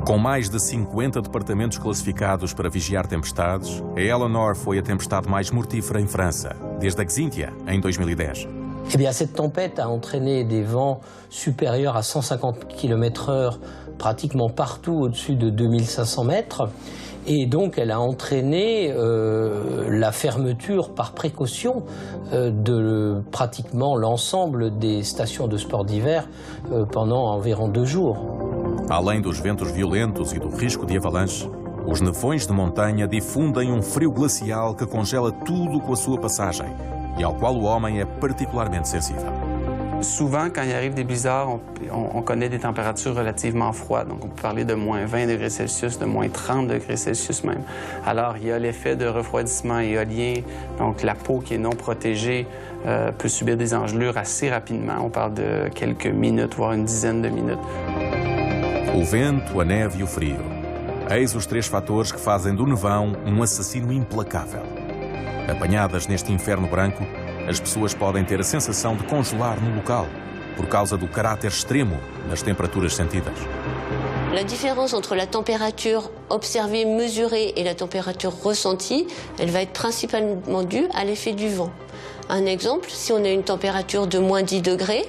Com mais de 50 departamentos classificados para vigiar tempestades, a Eleanor foi a tempestade mais mortífera em França, desde a Xynthia, em 2010. Eh bien, cette tempête a entraîné des vents supérieurs à 150 km/h pratiquement partout au-dessus de 2500 mètres. Et donc, elle a entraîné la fermeture par précaution de pratiquement l'ensemble des stations de sport d'hiver pendant environ 2 jours. Além dos ventos violentos e do risco de avalanche, os nevões de montanha difundem frio glacial que congela tudo com a sua passagem e ao qual o homem é particularmente sensível. Souvent, quand il arrive des blizzards, on connaît des températures relativement froides. Donc, on peut parler de moins 20 degrés Celsius, de moins 30 degrés Celsius même. Alors, il y a l'effet de refroidissement éolien. Donc, la peau qui est non protégée peut subir des engelures assez rapidement. On parle de quelques minutes, voire une dizaine de minutes. O vento, a neve e o frio. Eis os 3 fatores que fazem do nevão assassino implacável. Apanhadas neste inferno branco, as pessoas podem ter a sensação de congelar no local, por causa do caráter extremo das temperaturas sentidas. La différence entre la température observée, mesurée et la température ressentie, elle va être principalement due à l'effet du vent. Un exemple, si on a une température de moins 10 degrés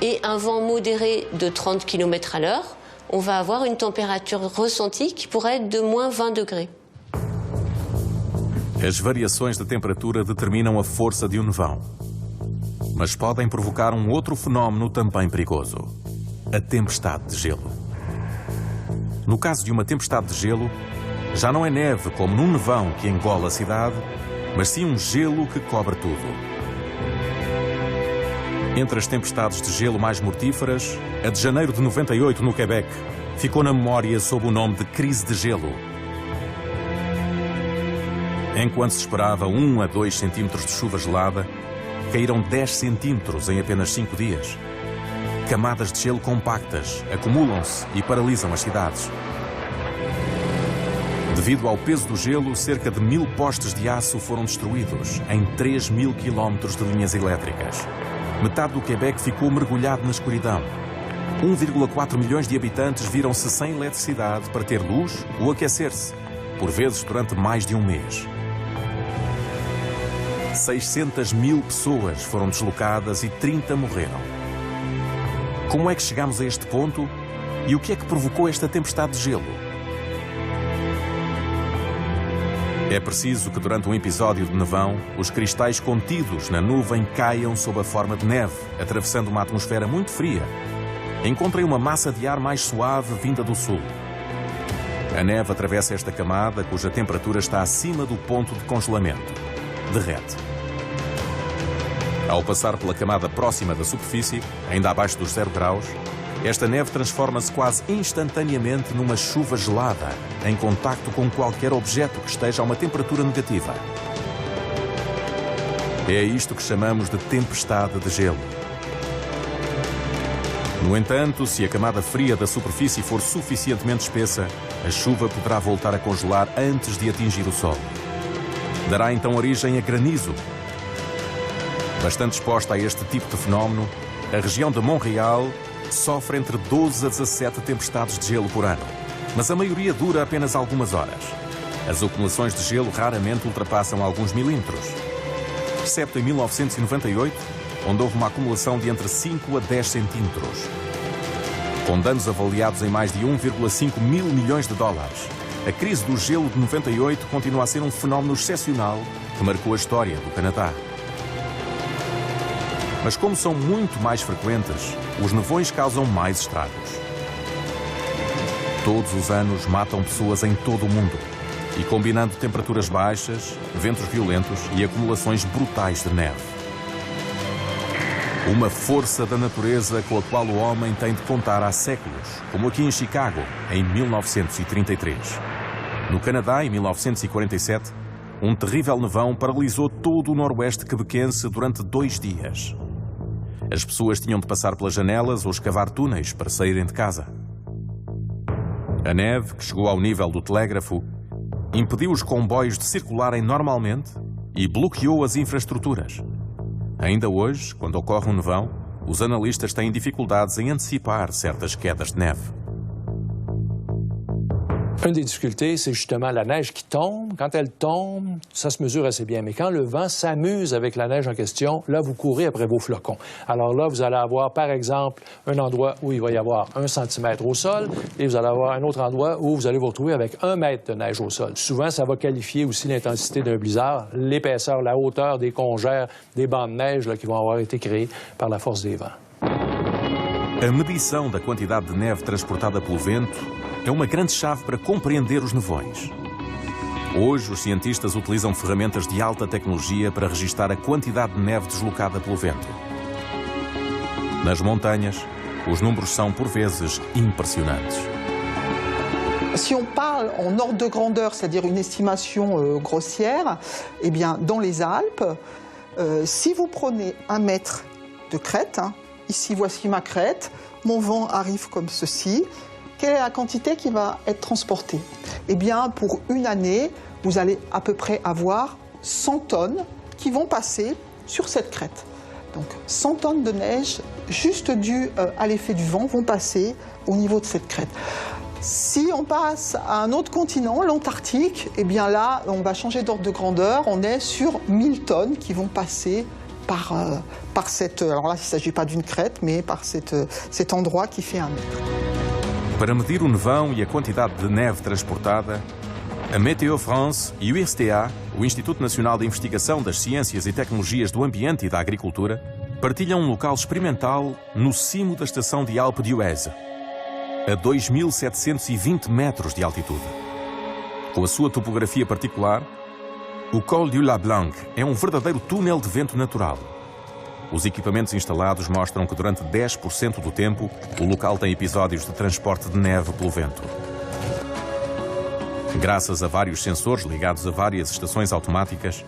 et un vent modéré de 30 km à l'heure, on va avoir une température ressentie qui pourrait être de moins 20 degrés. As variações de temperatura determinam a força de nevão. Mas podem provocar outro fenómeno também perigoso: a tempestade de gelo. No caso de uma tempestade de gelo, já não é neve como num nevão que engole a cidade, mas sim gelo que cobre tudo. Entre as tempestades de gelo mais mortíferas, a de janeiro de 98 no Quebec ficou na memória sob o nome de crise de gelo. Enquanto se esperava 1 a 2 centímetros de chuva gelada, caíram 10 centímetros em apenas 5 dias. Camadas de gelo compactas acumulam-se e paralisam as cidades. Devido ao peso do gelo, cerca de 1000 postes de aço foram destruídos em 3000 quilómetros de linhas elétricas. Metade do Quebec ficou mergulhado na escuridão. 1,4 milhões de habitantes viram-se sem eletricidade para ter luz ou aquecer-se, por vezes durante mais de um mês. 600 mil pessoas foram deslocadas e 30 morreram. Como é que chegamos a este ponto e o que é que provocou esta tempestade de gelo? É preciso que durante um episódio de nevão, os cristais contidos na nuvem caiam sob a forma de neve, atravessando uma atmosfera muito fria. Encontrem uma massa de ar mais suave vinda do sul. A neve atravessa esta camada, cuja temperatura está acima do ponto de congelamento. Derrete. Ao passar pela camada próxima da superfície, ainda abaixo dos 0 graus, esta neve transforma-se quase instantaneamente numa chuva gelada, em contacto com qualquer objeto que esteja a uma temperatura negativa. É isto que chamamos de tempestade de gelo. No entanto, se a camada fria da superfície for suficientemente espessa, a chuva poderá voltar a congelar antes de atingir o solo. Dará então origem a granizo. Bastante exposta a este tipo de fenómeno, a região de Montreal sofre entre 12 a 17 tempestades de gelo por ano, mas a maioria dura apenas algumas horas. As acumulações de gelo raramente ultrapassam alguns milímetros. Excepto em 1998, onde houve uma acumulação de entre 5 a 10 centímetros. Com danos avaliados em mais de 1,5 mil milhões de dólares, a crise do gelo de 98 continua a ser um fenómeno excepcional que marcou a história do Canadá. Mas como são muito mais frequentes, os nevões causam mais estragos. Todos os anos matam pessoas em todo o mundo, e combinando temperaturas baixas, ventos violentos e acumulações brutais de neve. Uma força da natureza com a qual o homem tem de contar há séculos, como aqui em Chicago, em 1933. No Canadá, em 1947, um terrível nevão paralisou todo o noroeste quebequense durante 2 dias. As pessoas tinham de passar pelas janelas ou escavar túneis para saírem de casa. A neve, que chegou ao nível do telégrafo, impediu os comboios de circularem normalmente e bloqueou as infraestruturas. Ainda hoje, quando ocorre um nevão, os analistas têm dificuldades em antecipar certas quedas de neve. Une des difficultés, c'est justement la neige qui tombe. Quand elle tombe, ça se mesure assez bien. Mais quand le vent s'amuse avec la neige en question, là, vous courez après vos flocons. Alors là, vous allez avoir, par exemple, un endroit où il va y avoir 1 centimètre au sol et vous allez avoir un autre endroit où vous allez vous retrouver avec 1 mètre de neige au sol. Souvent, ça va qualifier aussi l'intensité d'un blizzard, l'épaisseur, la hauteur des congères, des bancs de neige là, qui vont avoir été créés par la force des vents. A medição da quantidade de neve transportada pelo vento é uma grande chave para compreender os nevões. Hoje, os cientistas utilizam ferramentas de alta tecnologia para registar a quantidade de neve deslocada pelo vento. Nas montanhas, os números são, por vezes, impressionantes. Si on parle en ordre de grandeur, c'est-à-dire une estimation grossière, eh bien, dans les Alpes, si vous prenez 1 mètre de crête, ici voici ma crête, mon vent arrive comme ceci, quelle est la quantité qui va être transportée? Eh bien, pour une année, vous allez à peu près avoir 100 tonnes qui vont passer sur cette crête. Donc 100 tonnes de neige, juste dues à l'effet du vent, vont passer au niveau de cette crête. Si on passe à un autre continent, l'Antarctique, eh bien là, on va changer d'ordre de grandeur, on est sur 1000 tonnes qui vont passer par cette... Alors là, il ne s'agit pas d'une crête, mais par cet endroit qui fait 1 mètre. Para medir o nevão e a quantidade de neve transportada, a Météo France e o IRSTA, o Instituto Nacional de Investigação das Ciências e Tecnologias do Ambiente e da Agricultura, partilham um local experimental no cimo da estação de Alpe d'Huez, a 2.720 metros de altitude. Com a sua topografia particular, o Col du La Blanc é um verdadeiro túnel de vento natural. Os equipamentos instalados mostram que durante 10% do tempo o local tem episódios de transporte de neve pelo vento. Graças a vários sensores ligados a várias estações automáticas,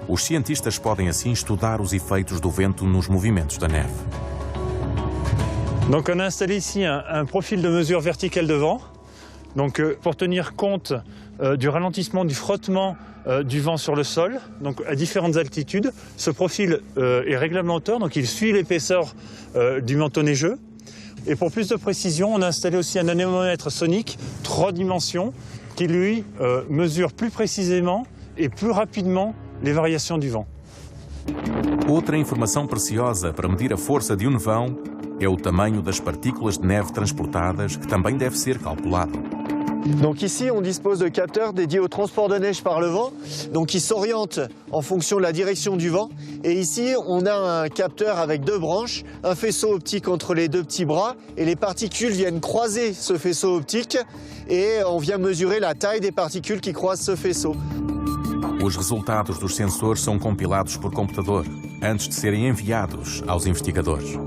os cientistas podem assim estudar os efeitos do vento nos movimentos da neve. Donc on a installé ici un profil de mesure verticale de vent, donc pour tenir compte du ralentissement du frottement du vent sur le sol, donc à différentes altitudes. Ce profil est réglable en hauteur, donc il suit l'épaisseur du manteau neigeux. Et pour plus de précision, on a installé aussi un anémomètre sonique 3 dimensions qui lui mesure plus précisément et plus rapidement les variations du vent. Outra informação preciosa para medir a força de um nevão é o tamanho das partículas de neve transportadas, que também deve ser calculado. Donc ici, on dispose de capteurs dédiés au transport de neige par le vent, donc qui s'orientent en fonction de la direction du vent. Et ici, on a un capteur avec 2 branches, un faisceau optique entre les 2 petits bras, et les particules viennent croiser ce faisceau optique, et on vient mesurer la taille des particules qui croisent ce faisceau. Os resultados dos sensores são compilados por computador, antes de serem enviados aos investigadores.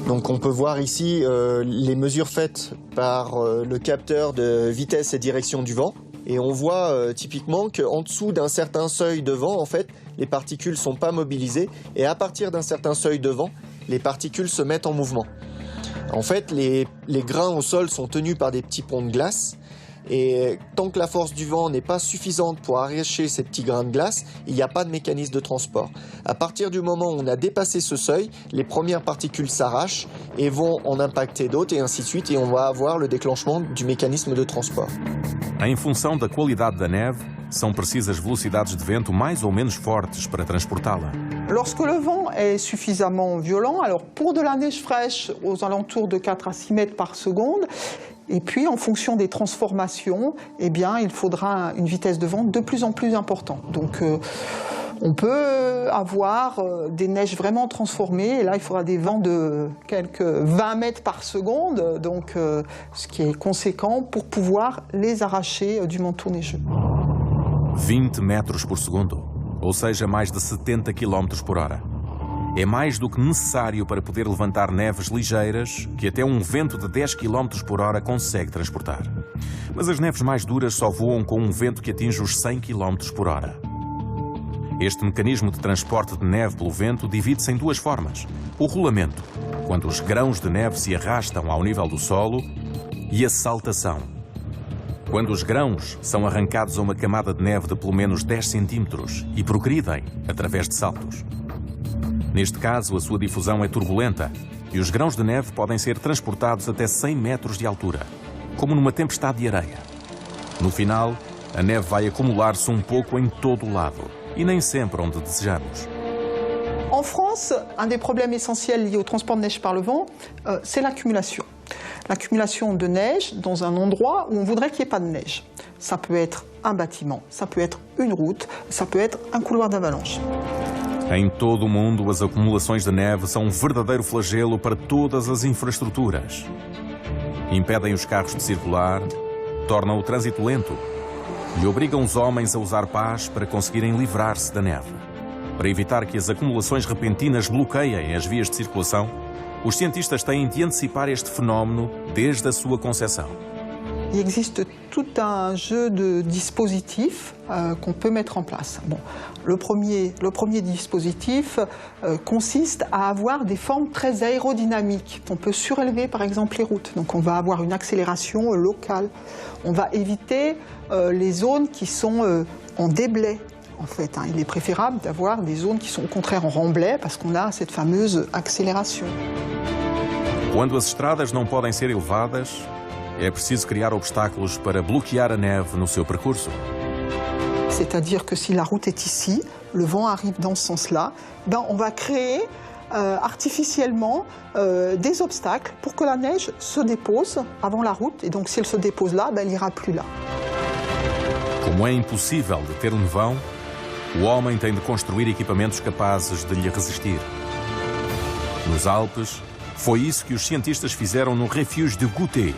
Donc on peut voir ici les mesures faites par le capteur de vitesse et direction du vent. Et on voit typiquement qu'en dessous d'un certain seuil de vent, en fait, les particules ne sont pas mobilisées. Et à partir d'un certain seuil de vent, les particules se mettent en mouvement. En fait, les grains au sol sont tenus par des petits ponts de glace. Et tant que la force du vent n'est pas suffisante pour arracher ces petits grains de glace, il n'y a pas de mécanisme de transport. À partir du moment où on a dépassé ce seuil, les premières particules s'arrachent et vont en impacter d'autres et ainsi de suite, et on va avoir le déclenchement du mécanisme de transport. Em função da qualidade da neve, são precisas velocidades de vento mais ou menos fortes para transportá-la. Lorsque le vent est suffisamment violent, alors pour de la neige fraîche aux alentours de 4 à 6 mètres par seconde, et puis en fonction des transformations, eh bien, il faudra une vitesse de vent de plus en plus importante. Donc on peut avoir des neiges vraiment transformées, et là il faudra des vents de quelques 20 mètres par seconde, donc ce qui est conséquent pour pouvoir les arracher du manteau neigeux. 20 metros por segundo, ou seja, mais de 70 km por hora. É mais do que necessário para poder levantar neves ligeiras que até um vento de 10 km por hora consegue transportar. Mas as neves mais duras só voam com um vento que atinge os 100 km por hora. Este mecanismo de transporte de neve pelo vento divide-se em 2 formas. O rolamento, quando os grãos de neve se arrastam ao nível do solo, e a saltação, quando os grãos são arrancados a uma camada de neve de pelo menos 10 cm e progridem através de saltos. Neste caso, a sua difusão é turbulenta e os grãos de neve podem ser transportados até 100 metros de altura, como numa tempestade de areia. No final, a neve vai acumular-se um pouco em todo o lado e nem sempre onde desejamos. En France, un des problèmes essentiels liés au transport de neige par le vent, c'est l'accumulation. L'accumulation de neige dans un endroit où on voudrait qu'il n'y ait pas de neige. Ça peut être un bâtiment, ça peut être une route, ça peut être un couloir d'avalanche. Em todo o mundo, as acumulações de neve são um verdadeiro flagelo para todas as infraestruturas. Impedem os carros de circular, tornam o trânsito lento e obrigam os homens a usar pás para conseguirem livrar-se da neve. Para evitar que as acumulações repentinas bloqueiem as vias de circulação, os cientistas têm de antecipar este fenómeno desde a sua concepção. Il existe tout un jeu de dispositifs qu'on peut mettre en place. Bon, le premier dispositif consiste à avoir des formes très aérodynamiques. On peut surélever par exemple les routes, donc on va avoir une accélération locale. On va éviter les zones qui sont en déblai. En fait, il est préférable d'avoir des zones qui sont au contraire en remblai parce qu'on a cette fameuse accélération. Quando as estradas não podem ser elevadas, é preciso criar obstáculos para bloquear a neve no seu percurso. C'est-à-dire que si la route est ici, le vent arrive dans ce sens-là, on va créer artificiellement des obstacles pour que la neige se dépose avant la route. Et donc si elle se dépose là, elle n'ira plus là. Como é impossível de ter nevão, o homem tem de construir equipamentos capazes de lhe resistir. Nos Alpes, foi isso que os cientistas fizeram no refúgio de Goutet,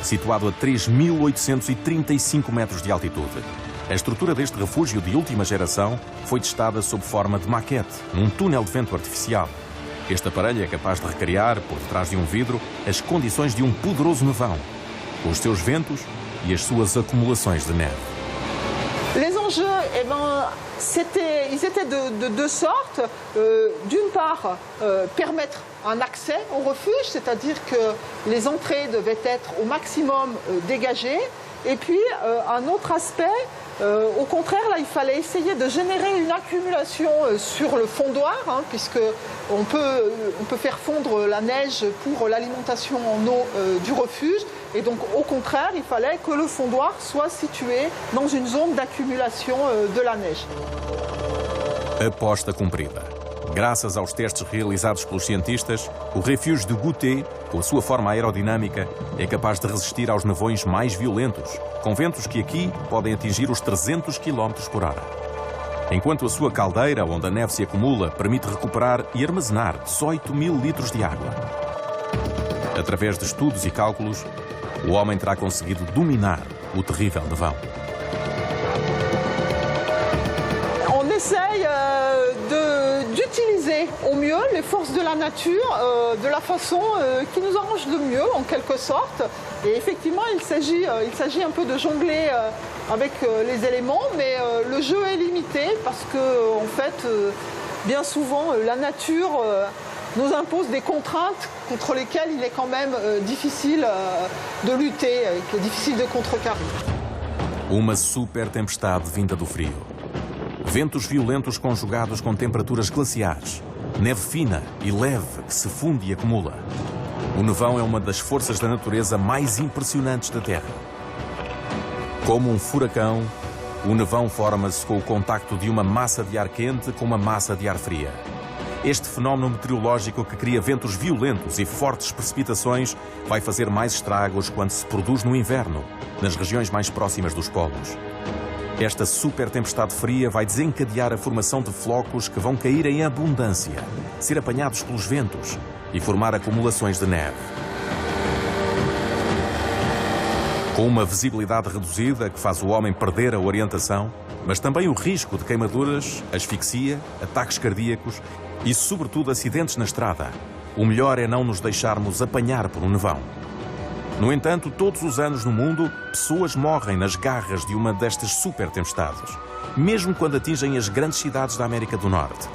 situado a 3.835 metros de altitude. A estrutura deste refúgio de última geração foi testada sob forma de maquete, num túnel de vento artificial. Este aparelho é capaz de recriar, por detrás de um vidro, as condições de um poderoso nevão, com os seus ventos e as suas acumulações de neve. Les enjeux, ils étaient de deux sortes. D'une part, permettre un accès au refuge, c'est-à-dire que les entrées devaient être au maximum dégagées. Et puis, un autre aspect, au contraire, là, il fallait essayer de générer une accumulation sur le fondoir, puisqu'on peut faire fondre la neige pour l'alimentation en eau du refuge. Et donc, au contraire, il fallait que le fondoir soit situé dans une zone d'accumulation de la neige. Aposta cumprida. Graças aos testes realizados pelos cientistas, o refúgio de Goutet, com a sua forma aerodinâmica, é capaz de resistir aos nevões mais violentos, com ventos que aqui podem atingir os 300 km por hora. Enquanto a sua caldeira, onde a neve se acumula, permite recuperar e armazenar 18.000 litros de água. Através de estudos e cálculos, o homem terá conseguido dominar o terrível nevão. On essaye d'utiliser au mieux les forces de la nature de la façon qui nous arrange le mieux, en quelque sorte. Et effectivement, il s'agit un peu de jongler avec les éléments, mais le jeu est limité parce que, en fait, bien souvent, la nature nous impose des contraintes contre lesquelles il est quand même difficile de lutter, qu'il est difficile de contrecarrer. Uma super tempestade vinda do frio. Ventos violentos conjugados com temperaturas glaciares. Neve fina e leve que se funde e acumula. O nevão é uma das forças da natureza mais impressionantes da Terra. Como um furacão, o nevão forma-se com o contacto de uma massa de ar quente com uma massa de ar fria. Este fenómeno meteorológico que cria ventos violentos e fortes precipitações vai fazer mais estragos quando se produz no inverno, nas regiões mais próximas dos polos. Esta super tempestade fria vai desencadear a formação de flocos que vão cair em abundância, ser apanhados pelos ventos e formar acumulações de neve. Com uma visibilidade reduzida que faz o homem perder a orientação, mas também o risco de queimaduras, asfixia, ataques cardíacos e, sobretudo, acidentes na estrada, o melhor é não nos deixarmos apanhar por um nevão. No entanto, todos os anos no mundo, pessoas morrem nas garras de uma destas super tempestades, mesmo quando atingem as grandes cidades da América do Norte.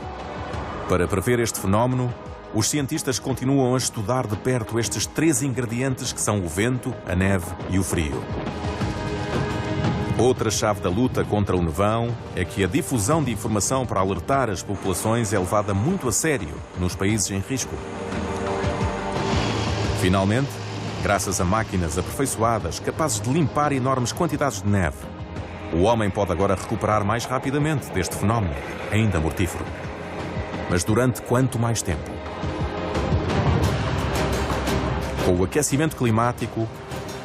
Para prever este fenómeno, os cientistas continuam a estudar de perto estes três ingredientes que são o vento, a neve e o frio. Outra chave da luta contra o nevão é que a difusão de informação para alertar as populações é levada muito a sério nos países em risco. Finalmente, graças a máquinas aperfeiçoadas capazes de limpar enormes quantidades de neve, o homem pode agora recuperar mais rapidamente deste fenómeno, ainda mortífero. Mas durante quanto mais tempo? Com o aquecimento climático,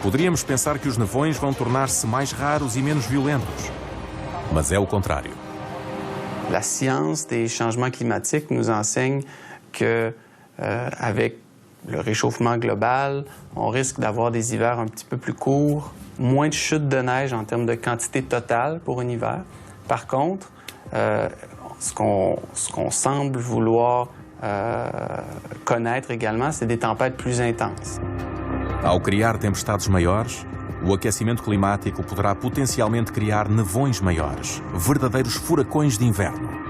poderíamos pensar que os nevões vão tornar-se mais raros e menos violentos. Mas é o contrário. La science des changements climatiques nous enseigne que, avec le réchauffement global, on risque d'avoir des hivers un petit peu plus courts, moins de chutes de neige en termes de quantité totale pour un hiver. Par contre, ce qu'on semble vouloir connaître également, c'est des tempêtes plus intenses. Ao criar tempestades maiores, o aquecimento climático poderá potencialmente criar nevões maiores, verdadeiros furacões de inverno.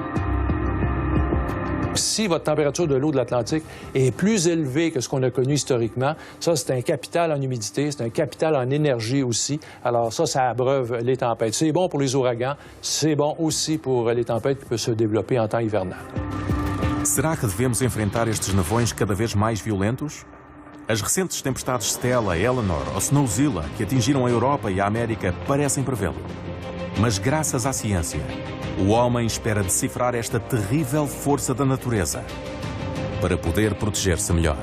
Si votre température de l'eau de l'Atlantique est plus élevée que ce qu'on a connu historiquement, ça, c'est un capital en humidité, c'est un capital en énergie aussi. Alors ça abreuve les tempêtes. C'est bon pour les ouragans, c'est bon aussi pour les tempêtes qui peuvent se développer en temps hivernal. Será que devemos enfrentar estes nevões cada vez mais violentos? As recentes tempestades Stella, Eleanor ou Snowzilla que atingiram a Europa e a América parecem prevê-lo. Mas graças à ciência, o homem espera decifrar esta terrível força da natureza para poder proteger-se melhor.